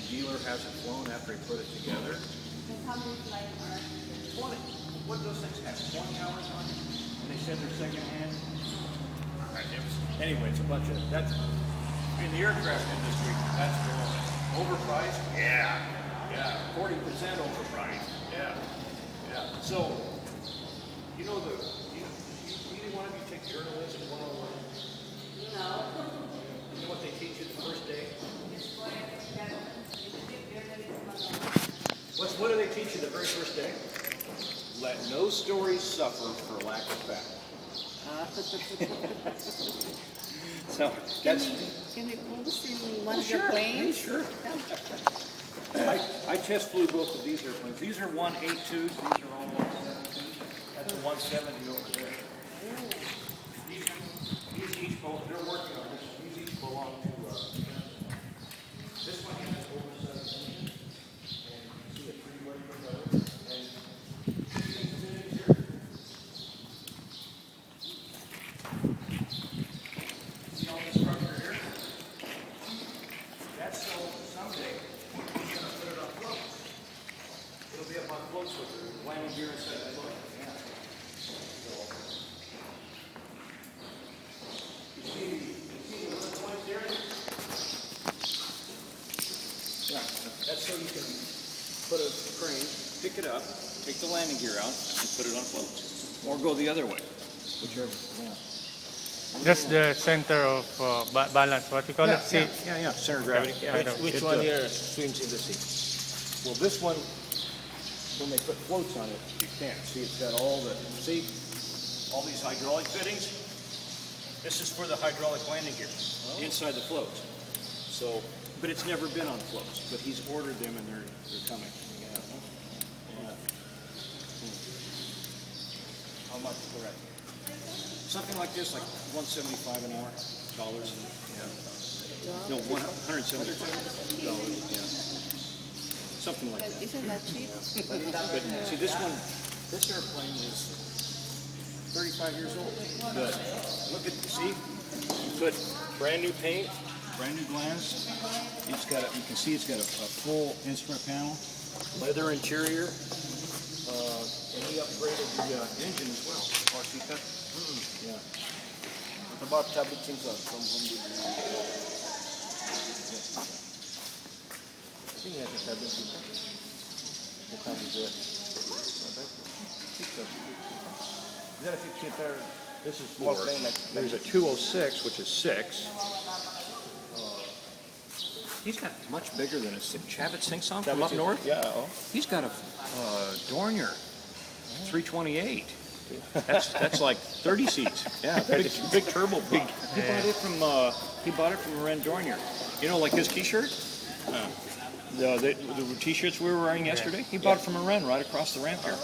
dealer hasn't flown after he put it together. And how many flights are 20. What do those things have? 20 hours on it? And they said they're secondhand. Anyway, it's a bunch of that's in the aircraft industry. That's overpriced. Yeah, 40% overpriced. Yeah. So, you know either one of you take journalism 101? No. You know what they teach you the first day? What do they teach you the very first day? Let no stories suffer for lack of fact. So that's. Can we post in one of your planes? Sure. I test flew both of these airplanes. These are 182s. These are all 172s. That's a 170 over there. These each belong. They're working on this. These each belong to. This one has oversized engine, and you see a three-way propeller. And see all this structure here? That's so someday we're going to put it on floats. It'll be up on floats with the landing gear inside the float. Yeah. So, you see the little points there? Yeah, that's so you can put a crane, pick it up, take the landing gear out, and put it on floats. Or go the other way, whichever. Yeah. That's the center of balance. What you call it? Yeah, center of gravity. Yeah, Which one here swims in the sea? Well, this one, when they put floats on it, you can't. See, it's got all these hydraulic fittings. This is for the hydraulic landing gear inside the floats. So, but it's never been on floats. But he's ordered them, and they're coming. Yeah. How much for that? Something like this, like $175 an hour, dollars. Yeah. No, $175. Yeah. Something like that. Isn't that cheap? But see, this airplane is 35 years old. But look at, see, you put brand new paint, brand new glass. It's got you can see it's got a full instrument panel, leather interior, and he upgraded the engine as well. Yeah. What about tablet things from home? I think he has a tablet thing. What time is it? Is that a 15th? This is Small four. plane like There's a 206, which is 6. He's got much bigger than a Chavit Sing Song from up north. Yeah. Oh. He's got a Dornier 328. That's like 30 seats. Yeah, big turbo prop. He bought it from Ren Dornier. You know, like his T-shirt. The T-shirts we were wearing yesterday. He bought it from a Ren right across the ramp here.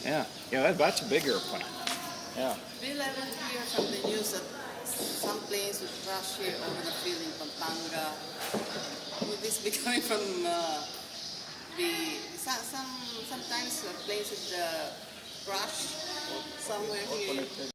Yeah, that's a big airplane. Yeah. We ever hear from the news that some planes would crash here over the field in Pampanga. Would this be coming from sometimes planes would crash somewhere here?